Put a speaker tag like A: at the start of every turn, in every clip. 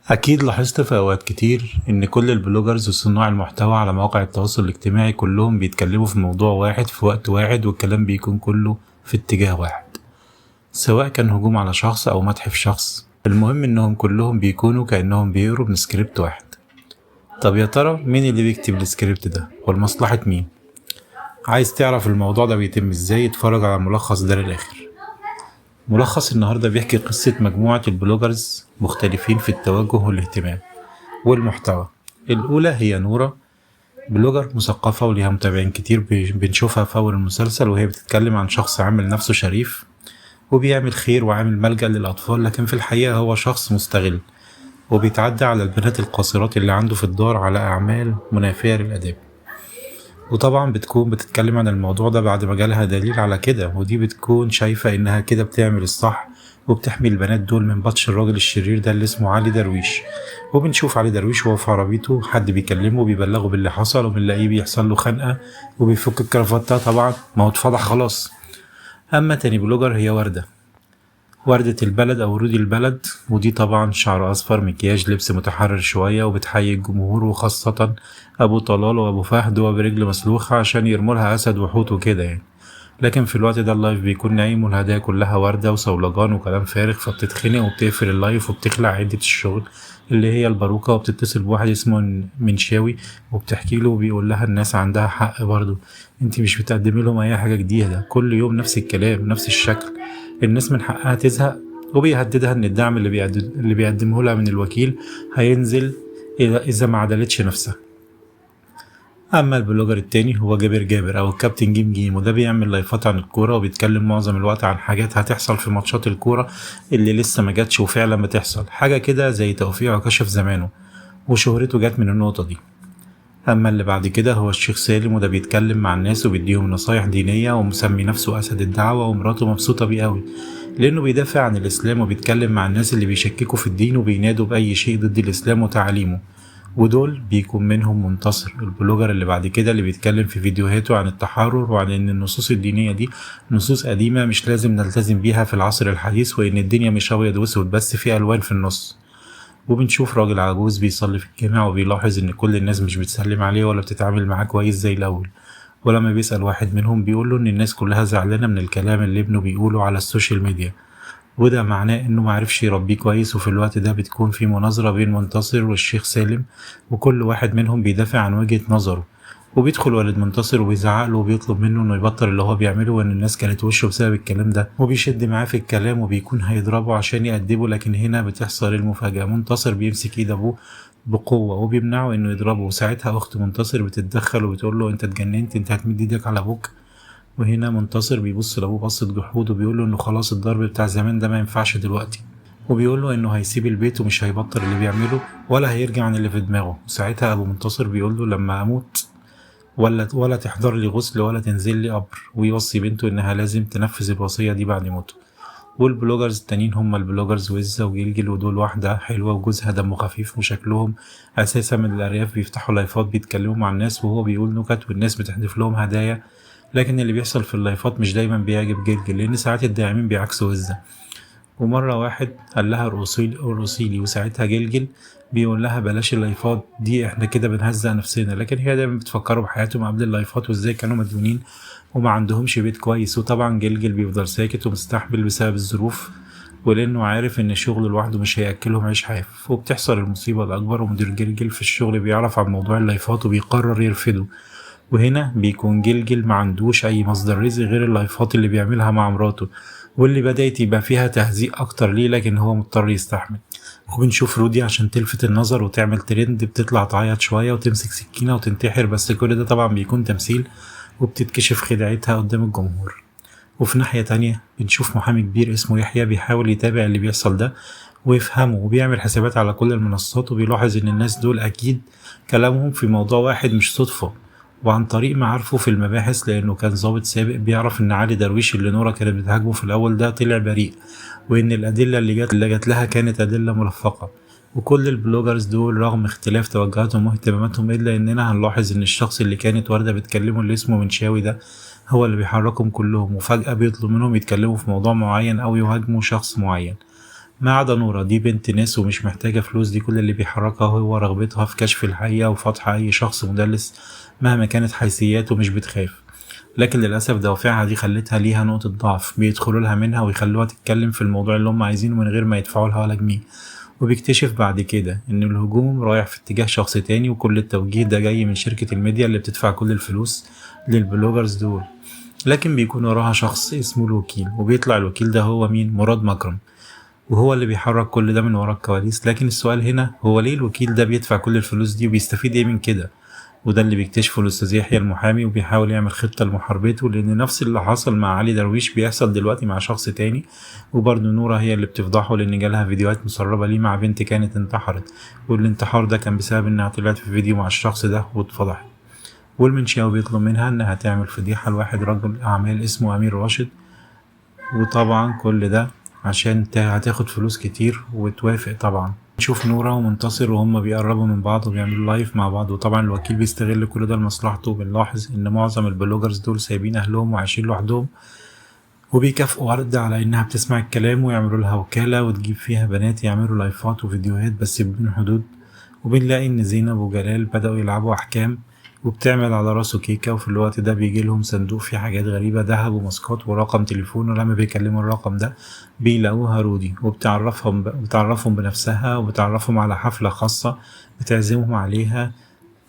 A: أكيد لاحظت في أوقات كتير إن كل البلوجرز وصناع المحتوى على مواقع التواصل الاجتماعي كلهم بيتكلموا في موضوع واحد في وقت واحد، والكلام بيكون كله في اتجاه واحد، سواء كان هجوم على شخص أو مدح في شخص. المهم إنهم كلهم بيكونوا كأنهم بيقروا من سكريبت واحد. طب يا ترى مين اللي بيكتب السكريبت ده ولمصلحة مين؟ عايز تعرف الموضوع ده بيتم ازاي؟ اتفرج على الملخص ده للآخر. ملخص النهاردة بيحكي قصة مجموعة البلوجرز مختلفين في التوجه والاهتمام والمحتوى. الأولى هي نورة، بلوجر مثقفة وليها متابعين كتير، بنشوفها في أول المسلسل وهي بتتكلم عن شخص عامل نفسه شريف وبيعمل خير وعامل ملجأ للأطفال، لكن في الحقيقة هو شخص مستغل وبيتعدى على البنات القاصرات اللي عنده في الدار على أعمال منافية للآداب. وطبعا بتكون بتتكلم عن الموضوع ده بعد ما جالها دليل على كده، ودي بتكون شايفة إنها كده بتعمل الصح وبتحمي البنات دول من بطش الراجل الشرير ده اللي اسمه علي درويش. وبنشوف علي درويش وهو في عربيته حد بيكلمه وبيبلغه باللي حصل، وبنلاقيه بيحصل له خنقة وبيفك الكرافتة، طبعا ما هو اتفضح خلاص. أما تاني بلوجر هي وردة البلد أو ورود البلد، ودي طبعا شعر أصفر، مكياج، لبس متحرر شوية، وبتحيي الجمهور وخاصة أبو طلال وأبو فهد وبرجل مسلوخة عشان يرمولها أسد وحوت وكده يعني. لكن في الوقت ده اللايف بيكون نايم والهدايا كلها وردة وصولجان وكلام فارغ، فبتتخنق وبتقفل اللايف وبتخلع عدة الشغل اللي هي الباروكة، وبتتصل بواحد اسمه منشاوي وبتحكي له وبيقول لها الناس عندها حق برضه، انتي مش بتقدمي لهم اي حاجة جديدة، كل يوم نفس الكلام نفس الشكل، الناس من حقها تزهق. وبيهددها ان الدعم اللي بيقدمه لها من الوكيل هينزل اذا ما عدلتش نفسها. اما البلوجر التاني هو جابر او الكابتن جيم جيم، وده بيعمل لايفات عن الكوره وبيتكلم معظم الوقت عن حاجات هتحصل في ماتشات الكوره اللي لسه ما جاتش وفعلا بتحصل، حاجه كده زي توفيق عكاشة في زمانه، وشهرته جات من النقطه دي. اما اللي بعد كده هو الشيخ سالم، وده بيتكلم مع الناس وبيديهم نصايح دينيه ومسمي نفسه اسد الدعوه، ومراته مبسوطه بيه قوي لانه بيدافع عن الاسلام وبيتكلم مع الناس اللي بيشككوا في الدين وبينادوا باي شيء ضد الاسلام وتعاليمه. ودول بيكون منهم منتصر، البلوجر اللي بعد كده اللي بيتكلم في فيديوهاته عن التحرر وعن ان النصوص الدينية دي نصوص قديمة مش لازم نلتزم بيها في العصر الحديث، وان الدنيا مش ابيض واسود بس في الوان في النص. وبنشوف راجل عجوز بيصلي في الجامع وبيلاحظ ان كل الناس مش بتسلم عليه ولا بتتعامل معاه كويس زي الاول، ولما بيسأل واحد منهم بيقوله ان الناس كلها زعلانة من الكلام اللي ابنه بيقوله على السوشيال ميديا، وده معناه انه معرفش يربيه كويس. وفي الوقت ده بتكون في مناظرة بين منتصر والشيخ سالم، وكل واحد منهم بيدافع عن وجهة نظره، وبيدخل والد منتصر وبيزعقله وبيطلب منه انه يبطل اللي هو بيعمله وان الناس كانت وشه بسبب الكلام ده، وبيشد معاه في الكلام وبيكون هيضربه عشان يأدبه. لكن هنا بتحصل المفاجأة، منتصر بيمسك ايد ابوه بقوة وبيمنعه انه يضربه، وساعتها اخت منتصر بتتدخل وبتقول له انت اتجننت، انت هتمد ايدك على ابوك؟ وهنا منتصر بيبص لابوه بصة جحود وبيقول له انه خلاص الضرب بتاع زمان ده ما ينفعش دلوقتي، وبيقول له انه هيسيب البيت ومش هيبطل اللي بيعمله ولا هيرجع عن اللي في دماغه. وساعتها ابو منتصر بيقول له لما اموت ولا تحضر لي غسل ولا تنزل لي قبر، ويوصي بنته انها لازم تنفذ الوصية دي بعد موته. والبلوجرز التانيين هم البلوجرز وزة وجلجل، ودول واحدة حلوة وجوزها دمه خفيف وشكلهم أساسا من الأرياف، بيفتحوا لايفات بيتكلموا مع الناس وهو بيقول نكت والناس بتحدف لهم هدايا. لكن اللي بيحصل في اللايفات مش دايما بيعجب جلجل، لأن ساعات الداعمين بيعكسوا وزة. ومرة واحد قال لها ارقصيلي، وساعتها جلجل بيقول لها بلاش اللايفات دي، احنا كده بنهزق نفسنا. لكن هي دايما بتفكروا بحياتهم قبل اللايفات وازاي كانوا مديونين وما عندهمش بيت كويس. وطبعا جلجل بيفضل ساكت ومستحمل بسبب الظروف، ولانه عارف ان الشغل لوحده مش هياكلهم عيش حاف. وبتحصل المصيبة الاكبر، ومدير جلجل في الشغل بيعرف عن موضوع اللايفات وبيقرر يرفضه. وهنا بيكون جلجل ما عندوش اي مصدر رزق غير اللايفات اللي بيعملها مع مراته، واللي بدأت يبقى فيها تهزيق اكتر ليه، لكن هو مضطر يستحمل. وبنشوف رودي عشان تلفت النظر وتعمل ترند بتطلع تعيط شوية وتمسك سكينة وتنتحر، بس كل ده طبعا بيكون تمثيل وبتتكشف خداعتها قدام الجمهور. وفي ناحية تانية بنشوف محامي كبير اسمه يحيى بيحاول يتابع اللي بيحصل ده ويفهمه، وبيعمل حسابات على كل المنصات، وبيلاحظ ان الناس دول اكيد كلامهم في موضوع واحد مش صدفة. وعن طريق معارفه في المباحث، لأنه كان ضابط سابق، بيعرف إن علي درويش اللي نورا كانت بتهاجمه في الأول ده طلع بريء، وإن الأدلة اللي جات لها كانت أدلة ملفقة. وكل البلوجرز دول رغم اختلاف توجهاتهم واهتماماتهم، إلا إننا هنلاحظ إن الشخص اللي كانت وردة بتكلمه اللي اسمه منشاوي ده هو اللي بيحركهم كلهم، وفجأة بيطلب منهم يتكلموا في موضوع معين أو يهاجموا شخص معين. ما عدا نورة، دي بنت ناس ومش محتاجة فلوس، دي كل اللي بيحركها هو رغبتها في كشف الحقيقة وفتح أي شخص مدلس مهما كانت حيثياته، مش بتخاف. لكن للأسف دوافعها دي خلتها ليها نقطة ضعف، بيدخلوا لها منها ويخلوها تتكلم في الموضوع اللي هم عايزينه من غير ما يدفعوا لها ولا جنيه. وبيكتشف بعد كده إن الهجوم رايح في اتجاه شخص تاني، وكل التوجيه ده جاي من شركة الميديا اللي بتدفع كل الفلوس للبلوجرز دول. لكن بيكون وراها شخص اسمه الوكيل، وبيطلع الوكيل ده هو مين؟ مراد مكرم، وهو اللي بيحرك كل ده من ورا الكواليس. لكن السؤال هنا هو ليه الوكيل ده بيدفع كل الفلوس دي وبيستفيد ايه من كده؟ وده اللي بيكتشفه الأستاذ يحيى المحامي، وبيحاول يعمل خطة لمحاربته، لأن نفس اللي حصل مع علي درويش بيحصل دلوقتي مع شخص تاني. وبرضه نورة هي اللي بتفضحه، لأن جالها فيديوهات مسربة ليه مع بنت كانت انتحرت، والانتحار ده كان بسبب إنها طلعت في فيديو مع الشخص ده واتفضحت. والمنشاوي بيطلب منها إنها تعمل فضيحة لواحد رجل أعمال اسمه أمير راشد، وطبعا كل ده عشان هتاخد فلوس كتير، وتوافق طبعا. نشوف نورة ومنتصر وهما بيقربوا من بعض وبيعملوا لايف مع بعض، وطبعا الوكيل بيستغل كل ده لمصلحته. وبنلاحظ ان معظم البلوجرز دول سايبين اهلهم وعايشين لوحدهم، وبيكافئوا ورد على انها بتسمع الكلام، ويعملوا لها وكالة وتجيب فيها بنات يعملوا لايفات وفيديوهات بس بدون حدود. وبنلاقي ان زينب وجلال بدأوا يلعبوا احكام، وبتعمل على راسه كيكة. وفي الوقت ده بيجي لهم صندوق فيه حاجات غريبة، دهب وماسكات ورقم تليفون، ولما بيكلموا الرقم ده بيلاقوها رودي، وبتعرفهم بنفسها، وبتعرفهم على حفلة خاصة بتعزمهم عليها،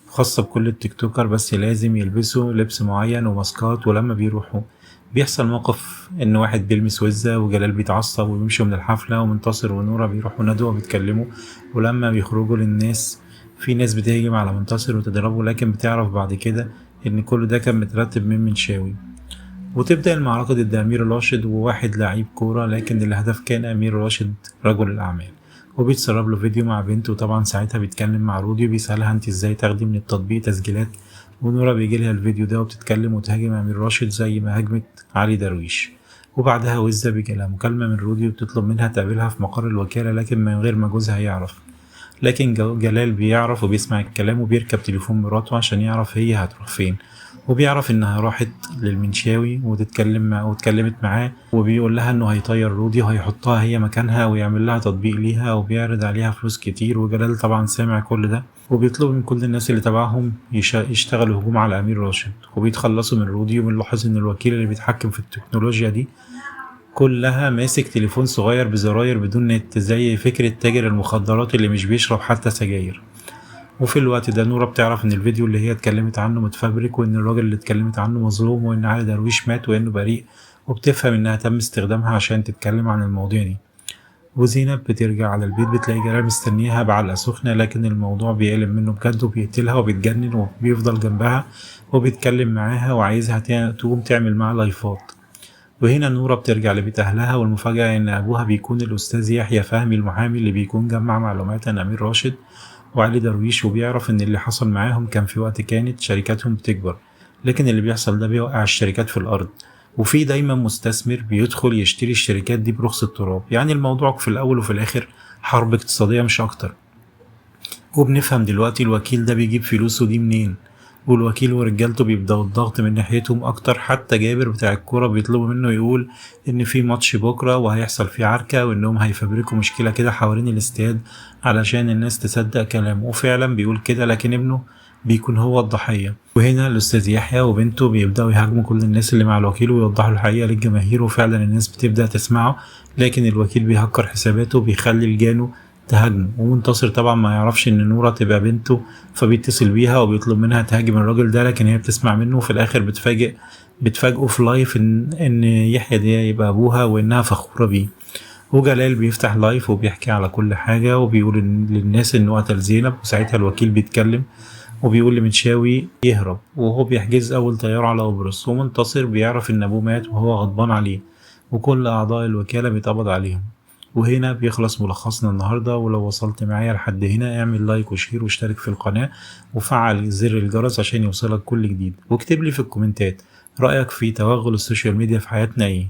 A: خاصة بكل التيك توكر، بس لازم يلبسوا لبس معين وماسكات. ولما بيروحوا بيحصل موقف ان واحد بيلمس وزة، وجلال بيتعصب وبيمشوا من الحفلة، ومنتصر ونورة بيروحوا ندوة وبيتكلموا. ولما بيخرجوا للناس، في ناس بتهجم على منتصر وتضربه، لكن بتعرف بعد كده ان كل ده كان مترتب من منشاوي. وتبدأ المعركة ضد أمير راشد وواحد لعيب كورة، لكن الهدف كان أمير راشد رجل الأعمال. وبيتسرب له فيديو مع بنته، وطبعا ساعتها بيتكلم مع رودي وبيسألها انت ازاي تاخدي من التطبيق تسجيلات. ونورة بيجيلها الفيديو ده وبتتكلم وتهاجم أمير راشد زي ما هاجمت علي درويش. وبعدها وزة بيجيلها مكالمة من رودي وبتطلب منها تقابلها في مقر الوكالة، لكن من غير ما جوزها يعرف. لكن جلال بيعرف وبيسمع الكلام، وبيركب تليفون مراته عشان يعرف هي هتروح فين. وبيعرف انها راحت للمنشاوي واتكلمت معاه، وبيقول لها انه هيطير رودي وهيحطها هي مكانها ويعمل لها تطبيق ليها، وبيعرض عليها فلوس كتير. وجلال طبعا سامع كل ده، وبيطلب من كل الناس اللي تبعهم يشتغلوا هجوم على امير راشد، وبيتخلصوا من رودي. وبنلاحظ ان الوكيل اللي بيتحكم في التكنولوجيا دي كلها ماسك تليفون صغير بزراير بدون نت، زي فكرة تاجر المخدرات اللي مش بيشرب حتى سجاير. وفي الوقت ده نورة بتعرف ان الفيديو اللي هي اتكلمت عنه متفبرك، وان الراجل اللي اتكلمت عنه مظلوم، وان علي درويش مات وانه بريء، وبتفهم انها تم استخدامها عشان تتكلم عن المواضيع دي. وزينب بترجع على البيت بتلاقي جلال مستنيها بعلقة سخنة، لكن الموضوع بيقلب منه بجد، وبيقتلها وبيتجنن، وبيفضل جنبها وبيتكلم معاها وعايزها تقوم تعمل معاه لايفات. وهنا نورة بترجع لبيت أهلها، والمفاجأة إن أبوها بيكون الأستاذ يحيى فهمي المحامي اللي بيكون جمع معلومات عن أمير راشد وعلي درويش، وبيعرف إن اللي حصل معاهم كان في وقت كانت شركاتهم بتكبر، لكن اللي بيحصل ده بيوقع الشركات في الأرض، وفي دايما مستثمر بيدخل يشتري الشركات دي برخص التراب. يعني الموضوع في الأول وفي الآخر حرب اقتصادية مش أكتر. وبنفهم دلوقتي الوكيل ده بيجيب فلوسه دي منين، والوكيل ورجالته بيبدأوا الضغط من ناحيتهم أكتر. حتى جابر بتاع الكورة بيطلبوا منه يقول إن في ماتش بكرة وهيحصل فيه عركة، وإنهم هيفبركوا مشكلة كده حوالين الاستاد علشان الناس تصدق كلامه. وفعلا بيقول كده، لكن ابنه بيكون هو الضحية. وهنا الأستاذ يحيى وبنته بيبدأوا يهاجموا كل الناس اللي مع الوكيل ويوضحوا الحقيقة للجماهير، وفعلا الناس بتبدأ تسمعه، لكن الوكيل بيهكر حساباته وبيخلي الجانو تهاجمه. ومنتصر طبعا ما يعرفش ان نورة تبقى بنته، فبيتصل بيها وبيطلب منها تهاجم الراجل ده، لكن هي بتسمع منه. وفي الاخر بتفاجئه في لايف ان يحيى ده يبقى ابوها وانها فخورة بيه. وجلال بيفتح لايف وبيحكي على كل حاجة، وبيقول للناس انه قتل زينب. وساعتها الوكيل بيتكلم وبيقول لمنشاوي يهرب، وهو بيحجز اول طيارة على قبرص. ومنتصر بيعرف ان ابوه مات وهو غضبان عليه، وكل اعضاء الوكالة بيتقبض عليهم. وهنا بيخلص ملخصنا النهاردة. ولو وصلت معايا لحد هنا اعمل لايك وشير واشترك في القناة وفعل زر الجرس عشان يوصلك كل جديد، واكتب لي في الكومنتات رأيك في توغل السوشيال ميديا في حياتنا ايه.